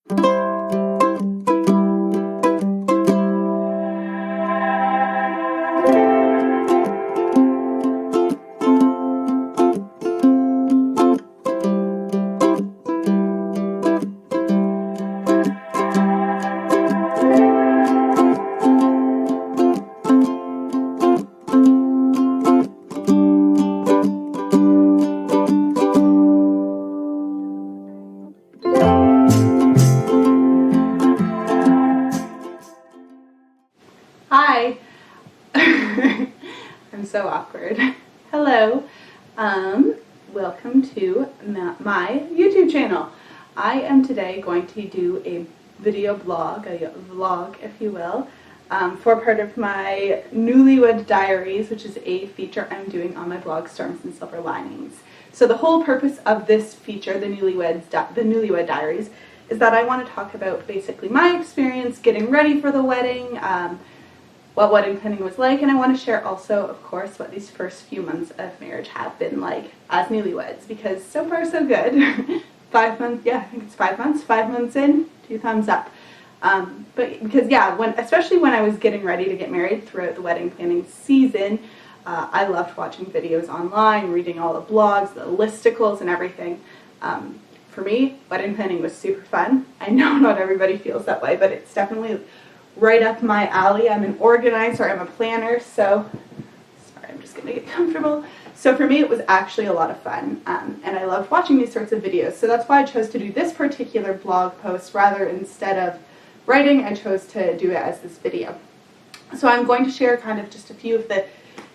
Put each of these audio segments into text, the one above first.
Hi. I'm so awkward. Hello. Welcome to my YouTube channel. I am today going to do a video blog, a vlog if you will, for part of my Newlywed Diaries, which is a feature I'm doing on my blog Storms and Silver Linings. So the whole purpose of this feature, the Newlywed Diaries, is that I want to talk about basically my experience getting ready for the wedding, what wedding planning was like, and I want to share also, of course, what these first few months of marriage have been like as newlyweds, because so far so good. 5 months, yeah, I think it's 5 months, 5 months in, 2 thumbs up. But because yeah, especially when I was getting ready to get married throughout the wedding planning season, I loved watching videos online, reading all the blogs, the listicles and everything. For me, wedding planning was super fun. I know not everybody feels that way, but it's definitely right up my alley. I'm an organizer, I'm a planner, so, sorry, I'm just gonna get comfortable. So for me, it was actually a lot of fun, and I loved watching these sorts of videos. So that's why I chose to do this particular blog post rather instead of writing. I chose to do it as this video. So I'm going to share kind of just a few of the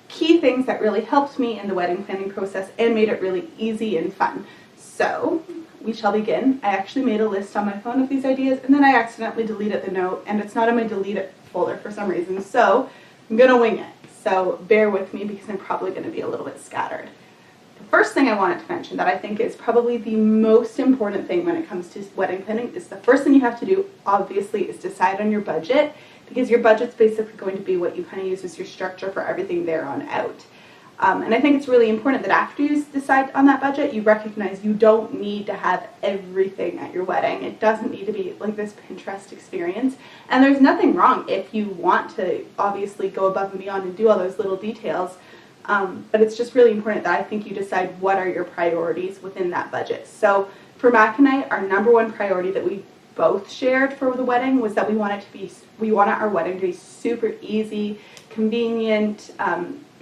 key things that really helped me in the wedding planning process and made it really easy and fun. So we shall begin. I actually made a list on my phone of these ideas, and then I accidentally deleted the note, and it's not in my deleted folder for some reason, so I'm gonna wing it. So bear with me because I'm probably gonna be a little bit scattered. The first thing I wanted to mention that I think is probably the most important thing when it comes to wedding planning is the first thing you have to do, obviously, is decide on your budget, because your budget's basically going to be what you kind of use as your structure for everything there on out. And I think it's really important that after you decide on that budget, you recognize you don't need to have everything at your wedding. It doesn't need to be like this Pinterest experience. And there's nothing wrong if you want to obviously go above and beyond and do all those little details. But it's just really important that I think you decide what are your priorities within that budget. So for Mac and I, our number one priority that we both shared for the wedding was that we wanted our wedding to be super easy, convenient,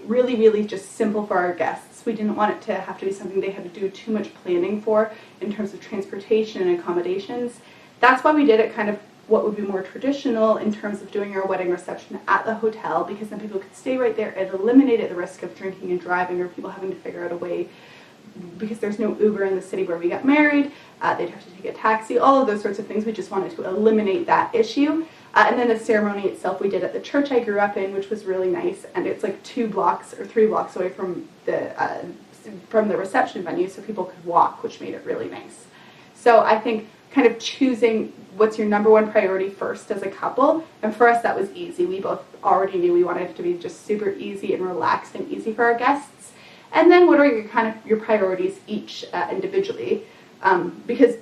really just simple for our guests. We didn't want it to have to be something they had to do too much planning for in terms of transportation and accommodations. That's why we did it kind of what would be more traditional in terms of doing our wedding reception at the hotel, because then people could stay right there. It eliminated the risk of drinking and driving or people having to figure out a way, because there's no Uber in the city where we got married. They'd have to take a taxi, all of those sorts of things. We just wanted to eliminate that issue. And then the ceremony itself we did at the church I grew up in, which was really nice, and it's like 2 blocks or 3 blocks away from the reception venue, so people could walk, which made it really nice. So I think kind of choosing what's your number one priority first as a couple, and for us that was easy. We both already knew we wanted it to be just super easy and relaxed and easy for our guests. And then what are your priorities each individually, because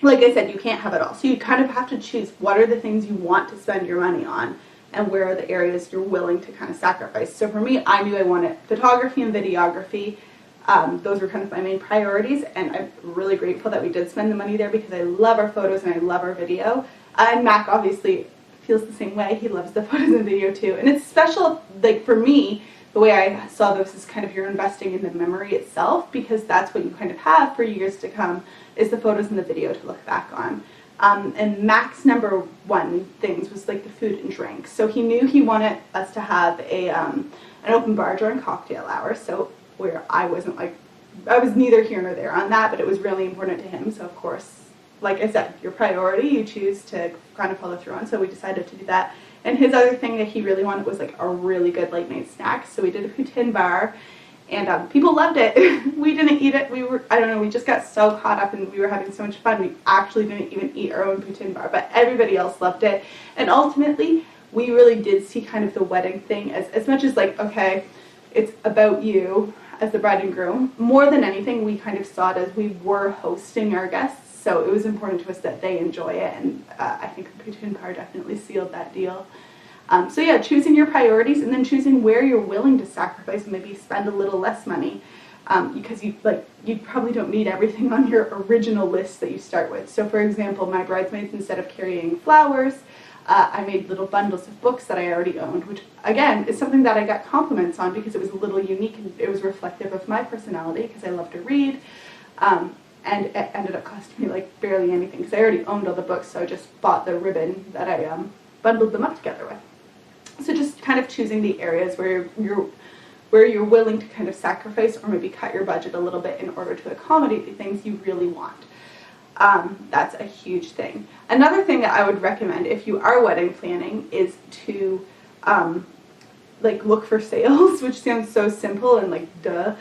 like I said, you can't have it all. So you kind of have to choose what are the things you want to spend your money on and where are the areas you're willing to kind of sacrifice. So for me, I knew I wanted photography and videography. Those were kind of my main priorities, and I'm really grateful that we did spend the money there because I love our photos and I love our video. And Mac obviously feels the same way. He loves the photos and video too. And it's special, like for me, the way I saw this is kind of you're investing in the memory itself, because that's what you kind of have for years to come, is the photos and the video to look back on. And Mac's number one things was like the food and drink. So he knew he wanted us to have an open bar during cocktail hour. So where I was neither here nor there on that, but it was really important to him. So of course, like I said, your priority you choose to kind of follow through on. So we decided to do that. And his other thing that he really wanted was like a really good late night snack. So we did a poutine bar, and people loved it. We didn't eat it. We just got so caught up and we were having so much fun. We actually didn't even eat our own poutine bar, but everybody else loved it. And ultimately, we really did see kind of the wedding thing as much as like, okay, it's about you as the bride and groom. More than anything, we kind of saw it as we were hosting our guests. So it was important to us that they enjoy it, and I think the Poutine Bar definitely sealed that deal. So yeah, choosing your priorities and then choosing where you're willing to sacrifice and maybe spend a little less money, because you probably don't need everything on your original list that you start with. So for example, my bridesmaids, instead of carrying flowers, I made little bundles of books that I already owned, which again is something that I got compliments on because it was a little unique and it was reflective of my personality because I love to read. And it ended up costing me like barely anything because I already owned all the books, so I just bought the ribbon that I bundled them up together with. So just kind of choosing the areas where you're willing to kind of sacrifice or maybe cut your budget a little bit in order to accommodate the things you really want. That's a huge thing. Another thing that I would recommend if you are wedding planning is to look for sales, which sounds so simple and like duh.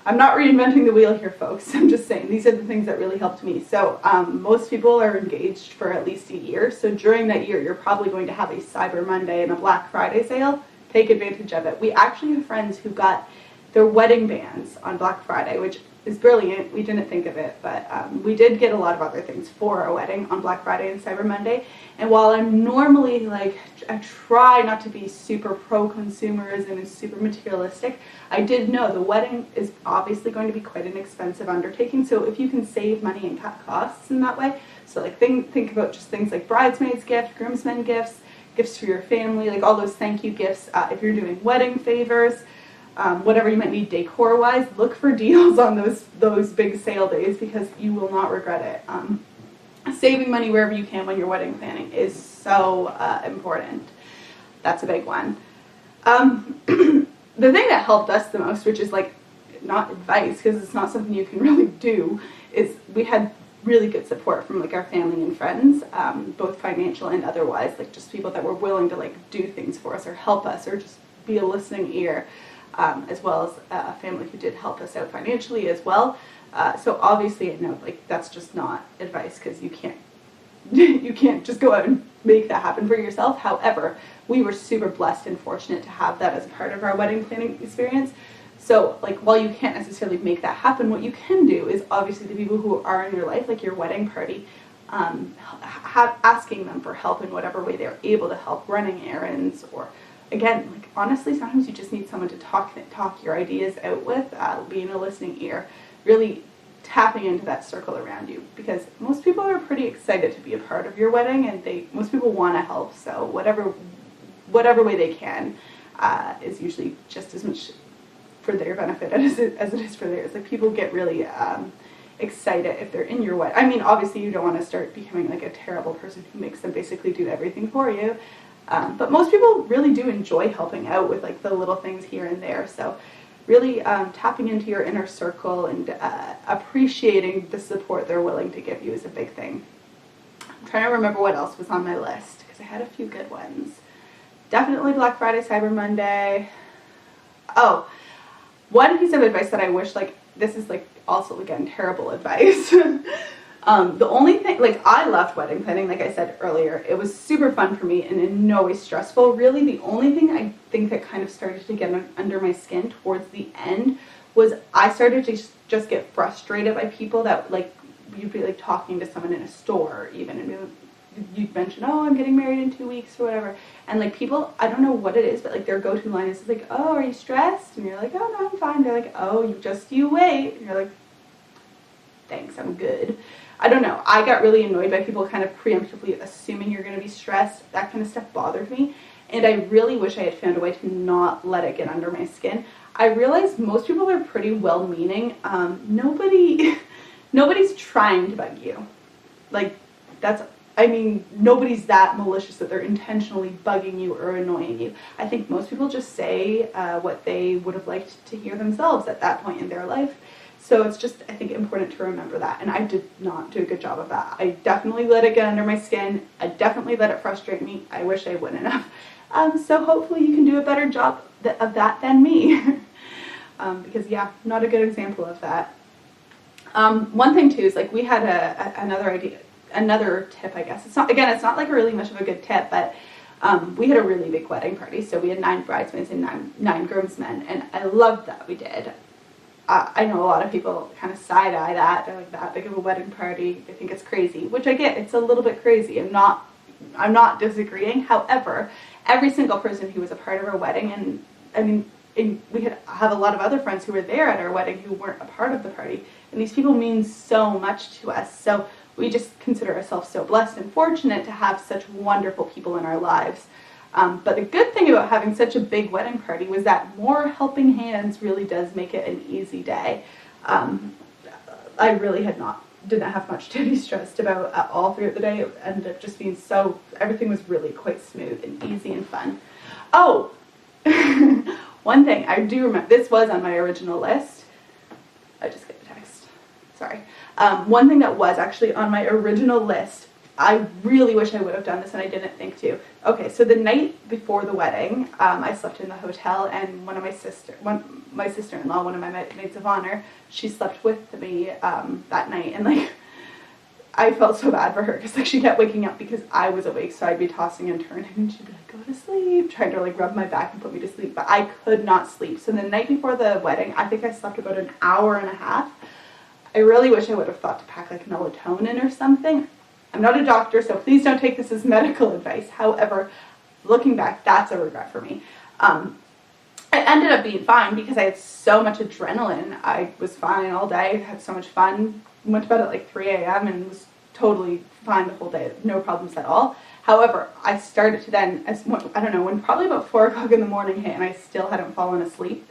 I'm not reinventing the wheel here, folks. I'm just saying these are the things that really helped me. So most people are engaged for at least a year. So during that year, you're probably going to have a Cyber Monday and a Black Friday sale. Take advantage of it. We actually have friends who got their wedding bands on Black Friday, which is brilliant. We didn't think of it, but we did get a lot of other things for our wedding on Black Friday and Cyber Monday. And while I'm normally I try not to be super pro-consumerism and super materialistic, I did know the wedding is obviously going to be quite an expensive undertaking. So if you can save money and cut costs in that way, so like think about just things like bridesmaids gifts, groomsmen gifts, gifts for your family, like all those thank you gifts. If you're doing wedding favors, whatever you might need decor-wise, look for deals on those big sale days because you will not regret it. Saving money wherever you can when you're wedding planning is so important. That's a big one. The thing that helped us the most, which is like not advice because it's not something you can really do, is we had really good support from like our family and friends, both financial and otherwise, like just people that were willing to like do things for us or help us or just be a listening ear. As well as a family who did help us out financially as well. So obviously, I know like that's just not advice because you can't just go out and make that happen for yourself. However, we were super blessed and fortunate to have that as a part of our wedding planning experience. So like while you can't necessarily make that happen, what you can do is obviously the people who are in your life, like your wedding party, asking them for help in whatever way they're able to help, running errands or again, like honestly, sometimes you just need someone to talk your ideas out with, being a listening ear, really tapping into that circle around you because most people are pretty excited to be a part of your wedding and most people want to help. So whatever way they can is usually just as much for their benefit as it is for theirs. Like people get really excited if they're in your wedding. I mean, obviously you don't want to start becoming like a terrible person who makes them basically do everything for you. But most people really do enjoy helping out with like the little things here and there. So really tapping into your inner circle and appreciating the support they're willing to give you is a big thing. I'm trying to remember what else was on my list because I had a few good ones. Definitely Black Friday, Cyber Monday. Oh, one piece of advice that I wish, like this is like also again terrible advice. The only thing, like I loved wedding planning, like I said earlier, it was super fun for me and in no way stressful. Really, the only thing I think that kind of started to get under my skin towards the end was I started to just get frustrated by people that like, you'd be like talking to someone in a store even and you'd mention, oh, I'm getting married in 2 weeks or whatever. And like people, I don't know what it is, but like their go-to line is like, oh, are you stressed? And you're like, oh, no, I'm fine. They're like, oh, you wait. And you're like, thanks, I'm good. I don't know. I got really annoyed by people kind of preemptively assuming you're going to be stressed. That kind of stuff bothered me. And I really wish I had found a way to not let it get under my skin. I realized most people are pretty well-meaning. Nobody's trying to bug you. Like, nobody's that malicious that they're intentionally bugging you or annoying you. I think most people just say what they would have liked to hear themselves at that point in their life. So it's just, I think, important to remember that. And I did not do a good job of that. I definitely let it get under my skin. I definitely let it frustrate me. I wish I wouldn't have. So hopefully you can do a better job of that than me. Because, yeah, not a good example of that. One thing, too, is like we had another tip, I guess. It's not like really much of a good tip, but we had a really big wedding party. So we had 9 bridesmaids and nine groomsmen. And I loved that we did. I know a lot of people kind of side-eye that. They're like, that big of a wedding party, they think it's crazy, which I get. It's a little bit crazy. I'm not disagreeing. However, every single person who was a part of our wedding, and I mean, we have a lot of other friends who were there at our wedding who weren't a part of the party, and these people mean so much to us. So we just consider ourselves so blessed and fortunate to have such wonderful people in our lives. But the good thing about having such a big wedding party was that more helping hands really does make it an easy day. I really didn't have much to be stressed about at all throughout the day. It ended up just being everything was really quite smooth and easy and fun. Oh, one thing I do remember, this was on my original list. I just got a text. Sorry. One thing that was actually on my original list, I really wish I would have done this and I didn't think to. Okay, so the night before the wedding, I slept in the hotel, and my sister-in-law, one of my maids of honor, she slept with me that night, and like I felt so bad for her because like she kept waking up because I was awake, so I'd be tossing and turning, and she'd be like, "Go to sleep," trying to like rub my back and put me to sleep, but I could not sleep. So the night before the wedding, I think I slept about an hour and a half. I really wish I would have thought to pack like melatonin or something. I'm not a doctor, so please don't take this as medical advice. However, looking back, that's a regret for me. It ended up being fine because I had so much adrenaline. I was fine all day, had so much fun. Went to bed at like 3 a.m. and was totally fine the whole day, no problems at all. However, I started to then, I don't know, when probably about 4 o'clock in the morning hit and I still hadn't fallen asleep,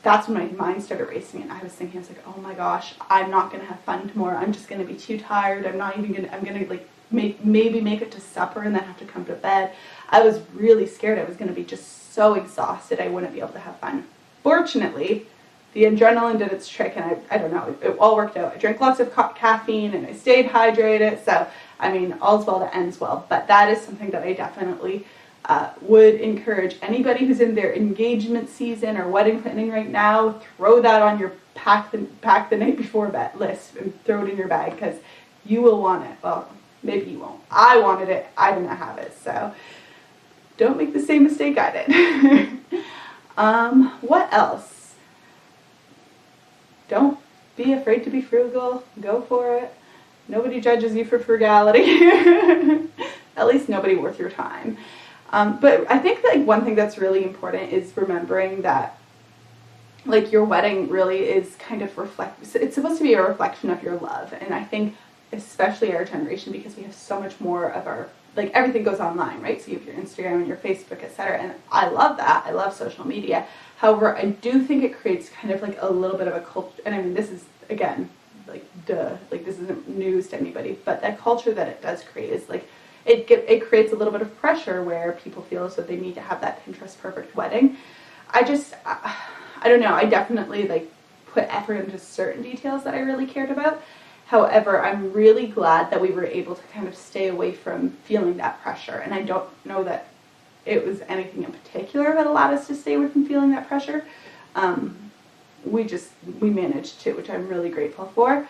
that's when my mind started racing, and I was thinking, I was like, oh my gosh, I'm not going to have fun tomorrow. I'm just going to be too tired. I'm going to like maybe make it to supper and then have to come to bed. I was really scared I was going to be just so exhausted I wouldn't be able to have fun. Fortunately, the adrenaline did its trick, and I don't know, it all worked out. I drank lots of caffeine and I stayed hydrated, so I mean, all's well that ends well. But that is something that I definitely would encourage anybody who's in their engagement season or wedding planning right now. Throw that on your pack the night before bed list and throw it in your bag, because you will want it. Well, maybe you won't. I wanted it. I didn't have it, so don't make the same mistake I did. What else? Don't be afraid to be frugal. Go for it. Nobody judges you for frugality. At least nobody worth your time. But I think like one thing that's really important is remembering that like your wedding really is kind of it's supposed to be a reflection of your love. And I think especially our generation, because we have so much more of our, like everything goes online, right? So you have your Instagram and your Facebook, etc. And I love that. I love social media. However, I do think it creates kind of like a little bit of a culture. And I mean, this is, again, like like this isn't news to anybody, but that culture that it does create is like, it creates a little bit of pressure where people feel as though they need to have that Pinterest perfect wedding. I don't know, I definitely like put effort into certain details that I really cared about. However, I'm really glad that we were able to kind of stay away from feeling that pressure, and I don't know that it was anything in particular that allowed us to stay away from feeling that pressure. We managed to, which I'm really grateful for.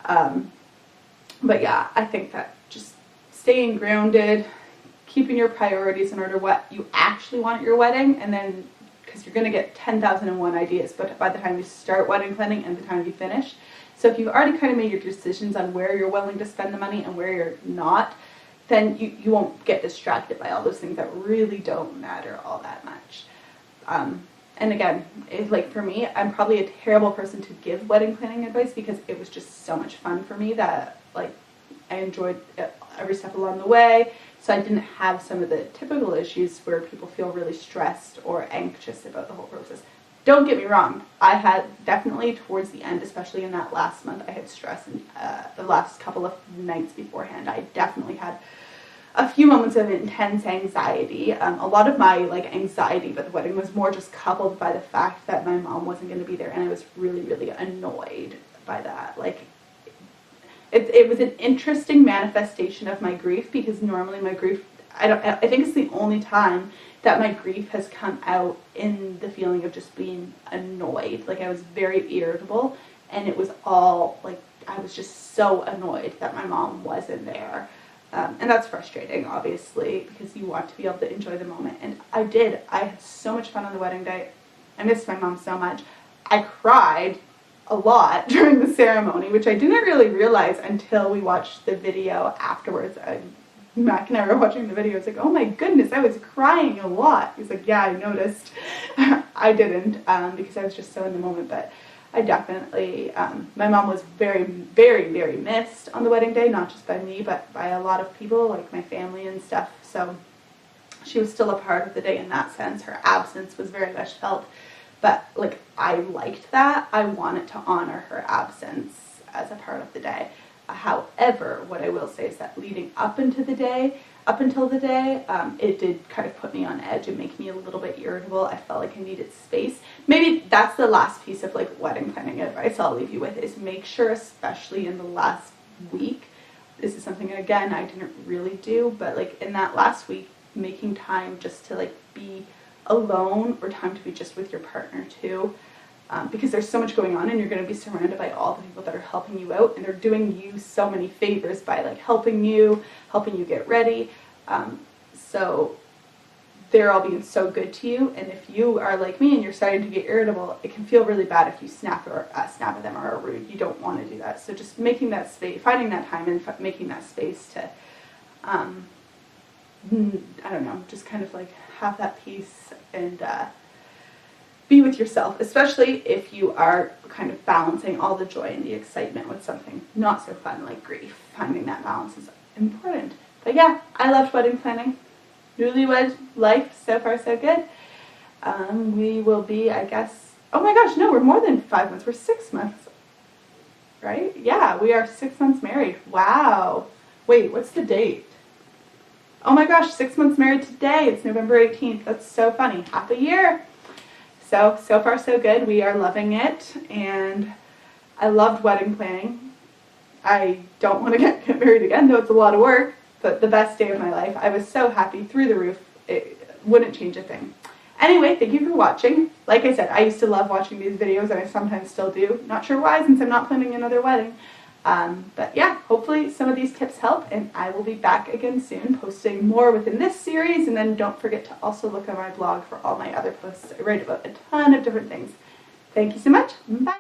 But yeah, I think that just staying grounded, keeping your priorities in order, what you actually want at your wedding, and then, because you're going to get 10,001 ideas, but by the time you start wedding planning and the time you finish. So if you've already kind of made your decisions on where you're willing to spend the money and where you're not, then you won't get distracted by all those things that really don't matter all that much. And again, like for me, I'm probably a terrible person to give wedding planning advice because it was just so much fun for me that like I enjoyed every step along the way. So I didn't have some of the typical issues where people feel really stressed or anxious about the whole process. Don't get me wrong, I had definitely towards the end, especially in that last month, I had stress in the last couple of nights beforehand. I definitely had a few moments of intense anxiety. A lot of my like anxiety about the wedding was more just coupled by the fact that my mom wasn't going to be there, and I was really, really annoyed by that. Like it was an interesting manifestation of my grief, because normally my grief, I think it's the only time that my grief has come out in the feeling of just being annoyed. Like I was very irritable, and it was all like I was just so annoyed that my mom wasn't there. And that's frustrating, obviously, because you want to be able to enjoy the moment. And I did. I had so much fun on the wedding day. I missed my mom so much. I cried a lot during the ceremony, which I didn't really realize until we watched the video afterwards. Mac and I were watching the video. I was like, oh my goodness, I was crying a lot. He's like, yeah, I noticed. I didn't because I was just so in the moment, but I definitely, my mom was very, very, very missed on the wedding day, not just by me, but by a lot of people, like my family and stuff. So she was still a part of the day in that sense. Her absence was very much felt, but like I liked that. I wanted to honor her absence as a part of the day. However, what I will say is that leading up until the day, it did kind of put me on edge and make me a little bit irritable. I felt like I needed space. Maybe that's the last piece of like wedding planning advice I'll leave you with, is make sure, especially in the last week, this is something again I didn't really do, but like in that last week, making time just to like be alone, or time to be just with your partner too. Because there's so much going on and you're going to be surrounded by all the people that are helping you out, and they're doing you so many favors by like helping you get ready. So they're all being so good to you, and if you are like me and you're starting to get irritable, it can feel really bad if you snap at them or are rude. You don't want to do that. So just making that space, finding that time and making that space to, I don't know, just kind of like have that peace and be with yourself, especially if you are kind of balancing all the joy and the excitement with something not so fun like grief. Finding that balance is important. But yeah, I loved wedding planning. Newlywed life, so far so good. We will be, I guess, oh my gosh, no, we're more than 5 months. We're 6 months, right? Yeah, we are 6 months married. Wow. Wait, what's the date? Oh my gosh, 6 months married today. It's November 18th. That's so funny. Half a year. So far so good. We are loving it, and I loved wedding planning. I don't want to get married again, though it's a lot of work, but the best day of my life. I was so happy, through the roof. It wouldn't change a thing. Anyway, thank you for watching. Like I said, I used to love watching these videos, and I sometimes still do. Not sure why, since I'm not planning another wedding. But yeah, hopefully some of these tips help, and I will be back again soon, posting more within this series, and then don't forget to also look on my blog for all my other posts. I write about a ton of different things. Thank you so much. Bye.